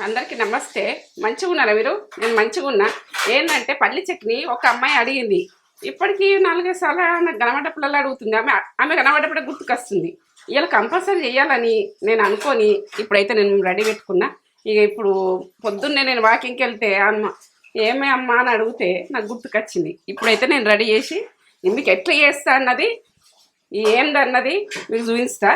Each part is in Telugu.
అందరికీ నమస్తే. మంచిగున్నారా మీరు? నేను మంచిగున్నా. ఏందంటే పల్లి చట్నీ ఒక అమ్మాయి అడిగింది. ఇప్పటికి 4, 5 సార్లు నాకు కనబడ్డప్పుడల్లా అడుగుతుంది. ఆమె కనబడ్డప్పుడే గుర్తుకొస్తుంది. ఇయాల కంపల్సరీ చేయాలని నేను అనుకోని ఇప్పుడైతే నేను రెడీ పెట్టుకున్నా. ఇక ఇప్పుడు పొద్దున్నే నేను వాకింగ్‌కెళ్తే "ఏమే అమ్మా" అని అడిగితే నాకు గుర్తుకొచ్చింది. ఇప్పుడైతే నేను రెడీ చేసి మీకు ఎట్లా చేస్తా అన్నది ఏందన్నది మీకు చూపిస్తా.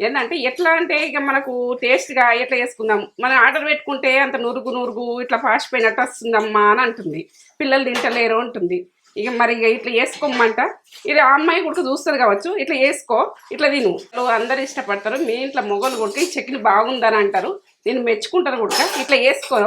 ఏంటంటే ఎట్లా అంటే ఇక మనకు టేస్ట్గా ఎట్లా చేసుకుందాం, మనం ఆర్డర్ పెట్టుకుంటే అంత నురుగు నురుగు ఇట్లా పాసిపోయినట్టు వస్తుందమ్మా అని అంటుంది. పిల్లలు తింటలేరు అంటుంది. ఇక మరి ఇక ఇట్లా వేసుకోమంట. ఇది ఆ అమ్మాయి కూడా చూస్తుంది కావచ్చు. ఇట్లా వేసుకో, ఇట్లా తిను. అందరు ఇష్టపడతారు. మీ ఇంట్లో మొగలు కొడుకు ఈ చట్నీ బాగుందని అంటారు. నేను మెచ్చుకుంటారు కూడా. ఇట్లా వేసుకో,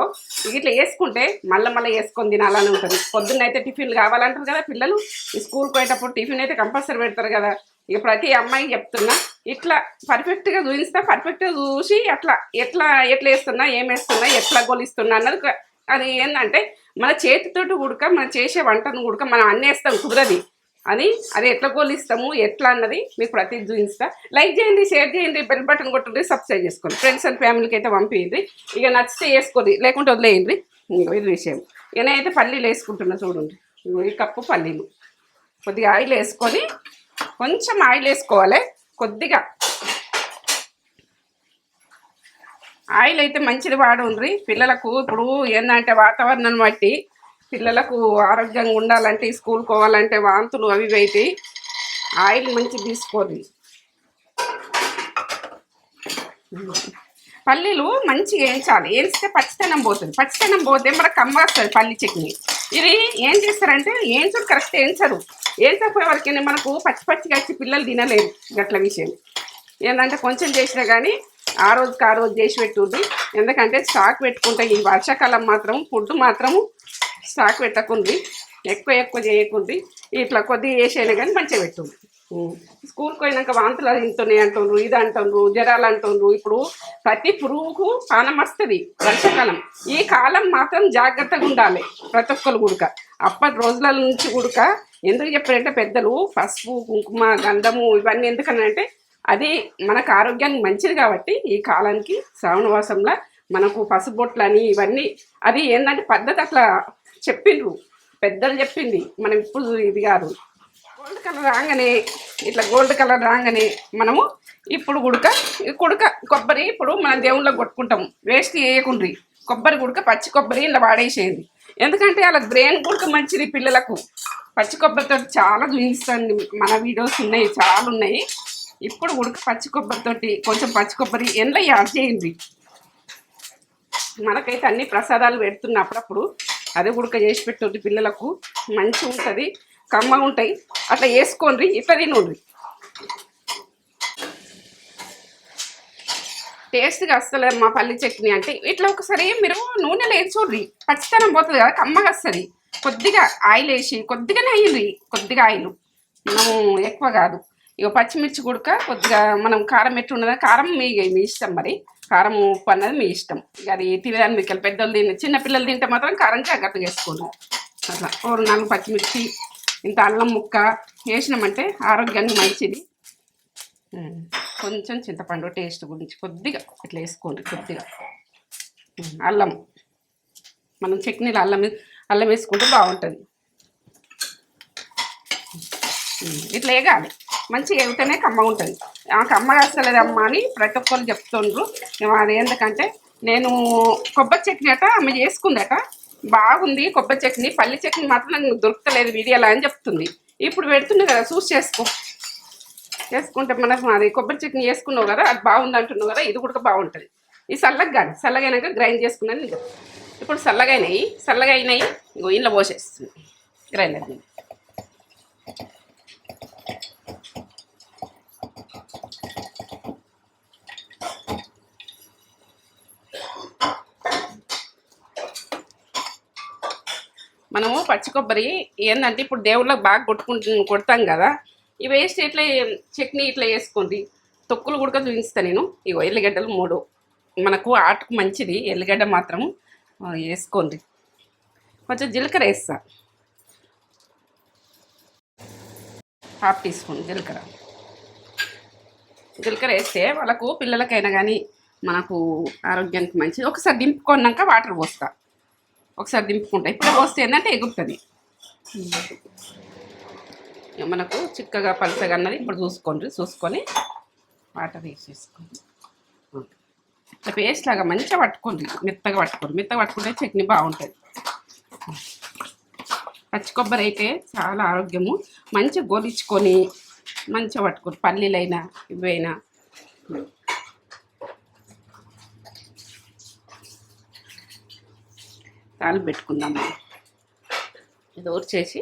ఇట్లా వేసుకుంటే మళ్ళీ వేసుకొని తినాలని ఉంటుంది. పొద్దున్న అయితే టిఫిన్లు కావాలంటారు కదా పిల్లలు. ఈ స్కూల్కి పోయేటప్పుడు టిఫిన్ అయితే కంపల్సరీ పెడతారు కదా. ఇక ప్రతి అమ్మాయికి చెప్తున్నా, ఇట్లా పర్ఫెక్ట్గా చూపిస్తా. పర్ఫెక్ట్గా చూసి అట్లా ఎట్లా ఎట్లా వేస్తున్నా, ఏం వేస్తున్నా, ఎట్లా గొలిస్తున్నా అన్నది. అది ఏంటంటే మన చేతితోటి ఉడక మనం చేసే వంటను ఉడక మనం అన్నేస్తాం కుదరది. అది ఎట్లా గోలిస్తాము ఎట్లా అన్నది మీకు ప్రతి చూపిస్తా. లైక్ చేయండి, షేర్ చేయండి, బెల్ బటన్ కొట్టండి, సబ్స్క్రైబ్ చేసుకోండి. ఫ్రెండ్స్ అండ్ ఫ్యామిలీకి అయితే పంపించండి. ఇక నచ్చితే వేసుకోండి, లేకుంటే వదిలేయండి. ఇది విషయం. ఇక నేనైతే పల్లీలు వేసుకుంటున్నా చూడండి. ఈ కప్పు పల్లీలు కొద్దిగా ఆయిల్ వేసుకొని, కొంచెం ఆయిల్ వేసుకోవాలి కొద్దిగా. ఆయిల్ అయితే మంచిది వాడుండ్రి పిల్లలకు. ఇప్పుడు ఏంటంటే వాతావరణం బట్టి పిల్లలకు ఆరోగ్యంగా ఉండాలంటే, స్కూల్కి పోవాలంటే వాంతులు అవి అయితే ఆయిల్ మంచి తీసుకోండి. పల్లీలు మంచిగా వేయించాలి. వేయిస్తే పచ్చితనం పోతుంది. పచ్చితనం పోతే మనకు కమ్మ వస్తుంది పల్లి చట్నీ. ఇది ఏం చేస్తారంటే వేయించడు, కరెక్ట్ వేయించరు. వేయించకపోయే వరకు మనకు పచ్చి పచ్చిగా వచ్చి పిల్లలు తినలేరు. గట్ల విషయం ఏంటంటే కొంచెం చేసినా కానీ ఆ రోజు చేసి పెట్టుంది. ఎందుకంటే స్టాక్ పెట్టుకుంటే ఈ వర్షాకాలం మాత్రం ఫుడ్ మాత్రము స్టాక్ పెట్టకుంది, ఎక్కువ చేయకుంది. ఇట్లా కొద్దిగా వేసేనా కానీ మంచిగా పెట్టుంది. స్కూల్కి పోయినాక వాంతులు తింటున్నాయి అంటుండ్రు, ఇది అంటుండ్రు, జ్వరాలు అంటుండ్రు. ఇప్పుడు ప్రతి పురుగుకు పానం వస్తుంది వర్షాకాలం. ఈ కాలం మాత్రం జాగ్రత్తగా ఉండాలి ప్రతి ఒక్కరు గుడక. అప్పటి రోజుల నుంచి గుడక ఎందుకు చెప్పారంటే పెద్దలు పసుపు, కుంకుమ, గంధము ఇవన్నీ ఎందుకనంటే అది మనకు ఆరోగ్యానికి మంచిది కాబట్టి ఈ కాలానికి శ్రావణవాసంలో మనకు పసుబొట్లని ఇవన్నీ అది ఏంటంటే పద్ధతి అట్లా చెప్పిండ్రు, పెద్దలు చెప్పింది. మనం ఇప్పుడు ఇది కాదు. గోల్డ్ కలర్ రాగానే ఇట్లా గోల్డ్ కలర్ రాగానే మనము ఇప్పుడు కుడక కొబ్బరి ఇప్పుడు మనం దేవుళ్ళకి కొట్టుకుంటాము. వేస్ట్ చేయకుండ్రి. కొబ్బరి గుడక పచ్చి కొబ్బరి ఇలా వాడేసేయండి. ఎందుకంటే అలా బ్రెయిన్ గుడక మంచిది పిల్లలకు. పచ్చి కొబ్బరితో చాలా చూపిస్తుంది. మన వీడియోస్ ఉన్నాయి, చాలా ఉన్నాయి. ఇప్పుడు ఉడక పచ్చి కొబ్బరితోటి కొంచెం పచ్చి కొబ్బరి ఎండ్లో యాడ్ చేయండి. మనకైతే అన్ని ప్రసాదాలు పెడుతున్న అప్పుడప్పుడు అదే ఉడక చేసి పెట్టుంది పిల్లలకు. మంచిగా ఉంటుంది, కమ్మగా ఉంటాయి. అట్లా వేసుకోండి, ఇట్లా తినండి. టేస్ట్గా వస్తలే మా పల్లి చట్నీ అంటే ఇట్లా ఒకసారి మీరు నూనెలో వేసి చూడ్రి. పచ్చితనం పోతుంది కదా, కమ్మగా వస్తుంది. కొద్దిగా ఆయిల్ వేసి, కొద్దిగానే అయ్యింది, కొద్దిగా ఆయిల్, మనము ఎక్కువ కాదు. ఇక పచ్చిమిర్చి కుడక కొద్దిగా మనం కారం ఎట్టు ఉన్నదా, కారం మీ ఇష్టం. మరి కారం ఉప్పు అన్నది మీ ఇష్టం. ఇక అది తినడానికి మీకు పెద్దలు చిన్న పిల్లలు తింటే మాత్రం కారం జాగ్రత్తగా వేసుకోండి. అట్లా 4 పచ్చిమిర్చి, ఇంత అల్లం ముక్క వేసినామంటే ఆరోగ్యానికి మంచిది. కొంచెం చింతపండు టేస్ట్ గురించి కొద్దిగా ఇట్లా వేసుకోండి. కొద్దిగా అల్లం, మనం చట్నీలో అల్లం వేసుకుంటే బాగుంటుంది. ఇట్లా వేగాలి, మంచిగా ఎగితేనే కమ్మ ఉంటుంది. ఆ కమ్మగా వస్తలేదమ్మా అని ప్రతి ఒక్కరు చెప్తుండ్రు. అది ఎందుకంటే నేను కొబ్బరి చట్నీ అట ఆమె చేసుకుందట, బాగుంది కొబ్బరి చట్నీ. పల్లి చట్నీ మాత్రం నాకు దొరుకుతలేదు వీడియోలో అని చెప్తుంది. ఇప్పుడు పెడుతుంది కదా, చూసి చేసుకుంటే మనకు అది కొబ్బరి చట్నీ వేసుకున్నావు కదా, అది బాగుంది అంటున్నావు కదా, ఇది కూడా బాగుంటుంది. ఈ చల్లగైనాక గ్రైండ్ చేసుకున్నాను. ఇప్పుడు చల్లగా అయినాయి ఇంకో ఇంట్లో పోసేస్తుంది గ్రైండర్. మనము పచ్చి కొబ్బరి ఏంటంటే ఇప్పుడు దేవుళ్ళకి బాగా కొడతాం కదా, ఇవి వేస్ట్ ఇట్లా చట్నీ ఇట్లా వేసుకోండి. తొక్కులు కూడా చూపిస్తాను నేను. ఇగో ఎల్లిగడ్డలు 3, మనకు ఆటకు మంచిది ఎల్లిగడ్డ మాత్రము వేసుకోండి. కొంచెం జీలకర్ర వేస్తా, 1/2 టీ స్పూన్ జీలకర్ర వేస్తే వాళ్ళకు పిల్లలకైనా కానీ మనకు ఆరోగ్యానికి మంచిది. ఒకసారి దింపుకున్నాక వాటర్ పోస్తా, ఒకసారి దింపుకుంటా. ఇప్పుడు పోస్తే ఏంటంటే ఎగురుతుంది. మనకు చిక్కగా పలసగా అన్నది ఇప్పుడు చూసుకొని వాటర్ వేసేసుకోండి. ఇట్లా పేస్ట్ లాగా మంచిగా పట్టుకోండి, మెత్తగా పట్టుకుంటే చట్నీ బాగుంటుంది. పచ్చి కొబ్బరి అయితే చాలా ఆరోగ్యము. మంచిగా గోలించుకొని మంచిగా పట్టుకోండి, పల్లీలైనా ఇవైనా. తాలింపు పెట్టుకుందాము. ఇది ఊర్చేసి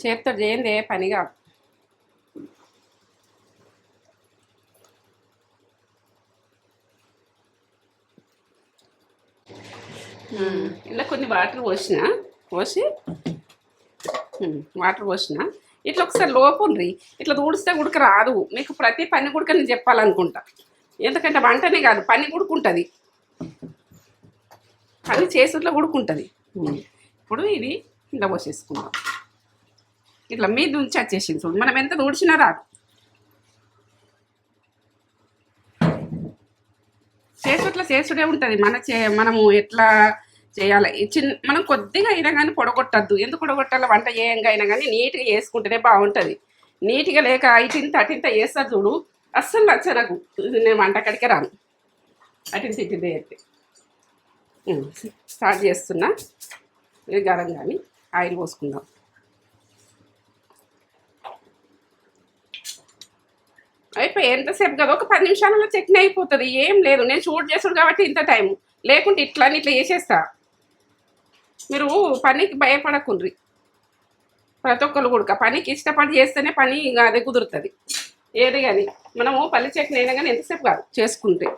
చేతితో చేయండి పనిగా. ఇలా కొన్ని వాటర్ పోసి ఇట్లా ఒకసారి లోపుండ్రి. ఇట్లా ఊడిస్తే ఉడక రాదు. మీకు ప్రతి పని గుడక నేను చెప్పాలనుకుంటా. ఎందుకంటే వంటనే కాదు, పని గుడుకుంటుంది, పని చేసుట్లో గుడుకుంటుంది. ఇప్పుడు ఇది ఇలా పోసేసుకుందాం. ఇట్లా మీద ఉంచి వచ్చేసింది చూడు, మనం ఎంత ఊడ్చినా రాదు. చేసుడే ఉంటుంది. మనము ఎట్లా చేయాలి మనం కొద్దిగా అయినా కానీ పొడగొట్టద్దు. ఎందుకు పొడగొట్టాలి? వంట చేయంగా అయినా కానీ నీట్గా వేసుకుంటేనే బాగుంటుంది. నీట్గా లేక ఇటింత అటింత వేస్తా చూడు, అస్సలు నచ్చనకు. నేను వంటకాడికే రాను, అటింత ఇటింత అయితే. స్టార్ట్ చేస్తున్నా. ఇది గరం కానీ ఆయిల్ పోసుకుందాం. అయిపోయి ఎంతసేపు కదా, ఒక 10 నిమిషాలలో చట్నీ అయిపోతుంది. ఏం లేదు, నేను షూట్ చేసాడు కాబట్టి ఇంత టైం. లేకుంటే ఇట్లా చేసేస్తా. మీరు పనికి భయపడకుండ్రి. ప్రతి ఒక్కరు కూడా పనికి ఇష్టపడి చేస్తేనే పని అదే కుదురుతుంది. ఏది కానీ మనము పల్లి చట్నీ అయినా కానీ ఎంతసేపు కాదు చేసుకుంటే.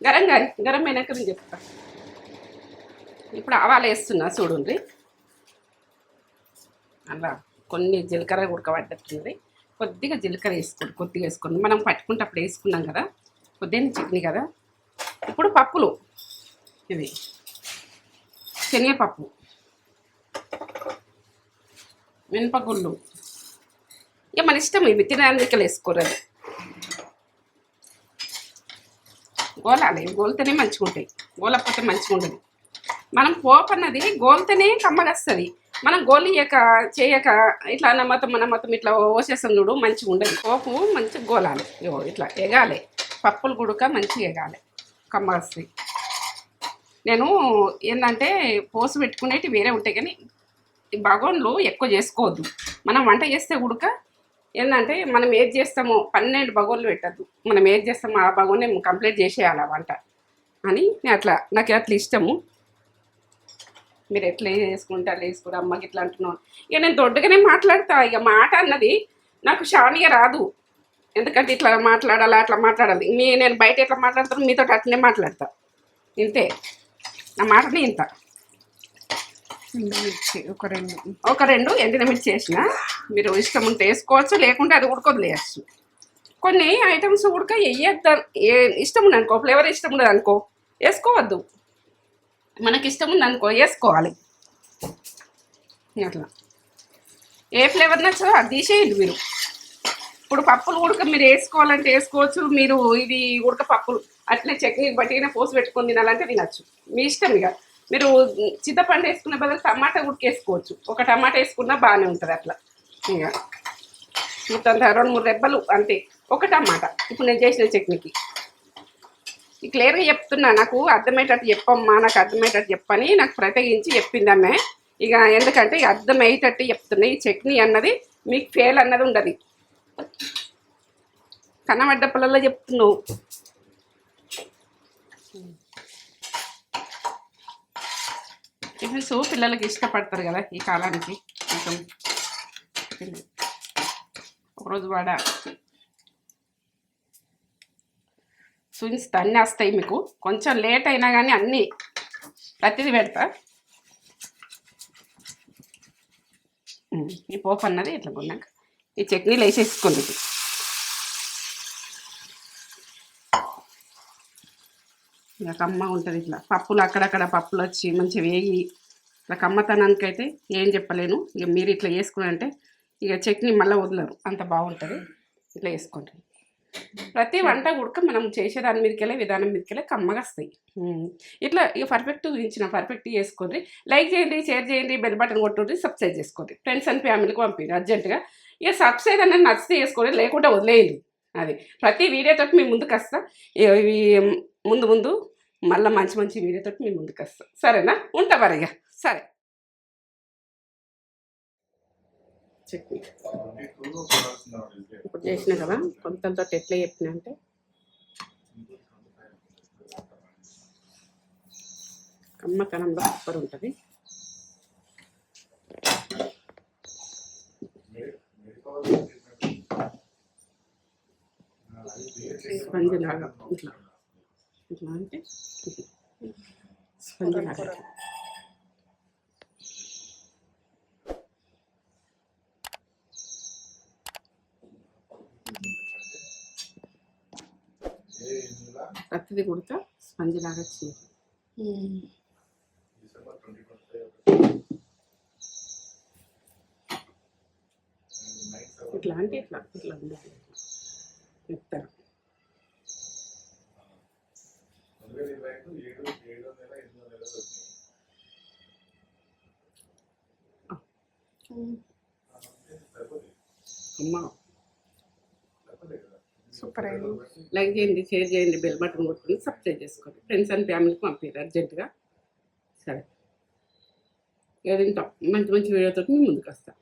గరం అయినాక నేను చెప్తా. ఇప్పుడు ఆవాలు వేస్తున్నా చూడండి. అలా కొన్ని జీలకర్ర ఉడకబడ్డట్టున్నది. కొద్దిగా జీలకర్ర వేసుకోండి, కొద్దిగా వేసుకోండి. మనం పట్టుకుంటే అప్పుడు వేసుకున్నాం కదా, కొద్దిగా చట్నీ కదా. ఇప్పుడు పప్పులు ఇవి శనగపప్పు, మినపగుళ్ళు, ఇక మన ఇష్టం. ఇవి తినేందుకు వేసుకోరాదు. గోలాలి, గోలితేనే మంచిగా ఉంటాయి. గోలకపోతే మంచిగా ఉండదు. మనం పోపు అన్నది గోలితేనే కమ్మగస్తుంది. మనం చేయక ఇట్లా మన మొత్తం ఇట్లా పోసేస్తాం చూడు, మంచిగా ఉండదు. పోపు మంచిగా గోలాలి. ఇట్లా ఎగాలి, పప్పులు గుడక మంచిగా ఎగాలి, కమ్మగస్తాయి. నేను ఏంటంటే పోసు పెట్టుకునేవి వేరే ఉంటాయి, కానీ ఈ బగోన్లు ఎక్కువ చేసుకోవద్దు. మనం వంట చేస్తే ఉడక ఏంటంటే మనం ఏది చేస్తామో 12 బగోన్లు పెట్టద్దు. మనం ఏది చేస్తామో ఆ బగోన్నే కంప్లీట్ చేసేయాలి ఆ వంట అని నాకు అట్లా ఇష్టము. మీరు ఎట్లా వేసుకుంటే అట్లా వేసుకుంటే అమ్మకి ఇట్లా అంటున్నాను. ఇక నేను దొడ్డుగానే మాట్లాడతా. ఇక మాట అన్నది నాకు షానిగా రాదు. ఎందుకంటే ఇట్లా మాట్లాడాలి, అట్లా మాట్లాడాలి. నేను బయట ఎట్లా మాట్లాడతాను మీతో అట్లనే మాట్లాడతా. ఇంతే, నా మాటనే ఇంత. ఒక రెండు ఎండినమిర్చి వేసిన. మీరు ఇష్టం ఉంటే వేసుకోవచ్చు, లేకుంటే అది ఉడకొదిలేయచ్చు. కొన్ని ఐటమ్స్ ఉడక వేయద్దు. ఇష్టం ఉంది అనుకో, ఫ్లేవర్ ఇష్టం ఉండదు అనుకో వేసుకోవద్దు. మనకి ఇష్టం ఉంది అనుకో వేసుకోవాలి. అట్లా ఏ ఫ్లేవర్ నచ్చదో అది తీసేయండి మీరు. ఇప్పుడు పప్పులు ఉడక మీరు వేసుకోవాలంటే వేసుకోవచ్చు. మీరు ఇది ఉడక పప్పులు అట్లనే చట్నీ బట్టిగానే పోసి పెట్టుకొని తినాలంటే తినచ్చు, మీ ఇష్టం. ఇక మీరు చింతపండు వేసుకునే బదులు టమాటా ఉడికేసుకోవచ్చు. ఒక టమాటా వేసుకున్నా బాగానే ఉంటుంది. అట్లా ఇక మొత్తం 2-3 రెబ్బలు అంతే, ఒక టమాటా. ఇప్పుడు నేను చేసిన చట్నీకి క్లియర్గా చెప్తున్నా. నాకు అర్థమయ్యేటట్టు చెప్పమ్మా, నాకు అర్థమయ్యేటట్టు చెప్పని నాకు ప్రత్యేకించి చెప్పిందమ్మే. ఇక ఎందుకంటే ఇక అర్థమయ్యేటట్టు చెప్తున్నా. ఈ చట్నీ అన్నది మీకు ఫెయిల్ అన్నది ఉండదు. కన్నబడ్డ పిల్లల్లో చెప్తున్నావు. టిఫిన్స్ పిల్లలకి ఇష్టపడతారు కదా ఈ కాలానికి. కొంచెం ఒకరోజు వాడ స్విన్స్ అన్నీ వస్తాయి మీకు. కొంచెం లేట్ అయినా కానీ అన్నీ ప్రతిదీ పెడతా. ఈ పోపు అన్నది ఇట్లా కొన్నాక ఈ చట్నీలు వేసేసుకోండి. ఇంకా కమ్మ ఉంటుంది. ఇట్లా పప్పులు అక్కడక్కడ పప్పులు వచ్చి మంచిగా వేగి ఇట్లా కమ్మతనానికి అయితే ఏం చెప్పలేను. ఇక మీరు ఇట్లా చేసుకున్నారంటే ఇక చట్నీ మళ్ళీ వదలరు, అంత బాగుంటుంది. ఇట్లా వేసుకోండి. ప్రతి వంట కూడా మనం చేసేదాని మీదకెళ్ళే విధానం మీదకెళ్ళే కమ్మగా వస్తాయి. ఇట్లా ఇక పర్ఫెక్ట్ గురించిన పర్ఫెక్ట్ చేసుకోండి. లైక్ చేయండి, షేర్ చేయండి, బెల్ బటన్ కొట్టుకోండి, సబ్స్క్రైబ్ చేసుకోండి. ఫ్రెండ్స్ అండ్ ఫ్యామిలీకి పంపింది అర్జెంటుగా. ఇక సబ్స్క్రైబ్ అనేది నచ్చితే చేసుకోండి, లేకుంటే వదిలేయండి. అది ప్రతి వీడియోతో మీ ముందుకు వస్తా. ఇవి ముందు మళ్ళీ మంచి మంచి వీడియోతో మీ ముందుకు వస్తా. సరేనా? ఉంటా మరి ఇక. సరే, చట్నీ ఇప్పుడు చేసిన కదా, కొంతతో ఎట్లా చెప్పిన అంటే కమ్మతనంలో సూపర్ ఉంటుంది. స్పంజ్ లాగా ఇట్లా ఇట్లా అంటే స్పంజ్ లాగా ప్రతిది కుడతా స్పంజ్ లాగా వచ్చింది. ఇట్లా అంటే ఇట్లా ఇట్లా ఉండాలి. చెప్తారు అమ్మా. సూపర్ అయింది. లైక్ చేయండి, షేర్ చేయండి, బెల్ బటన్ కొట్టుకుని సబ్స్క్రైబ్ చేసుకోండి. ఫ్రెండ్స్ అండ్ ఫ్యామిలీకి పంపించారు అర్జెంటుగా. సరే, ఏదింటాం మంచి మంచి వీడియోతో ముందుకు వస్తాం.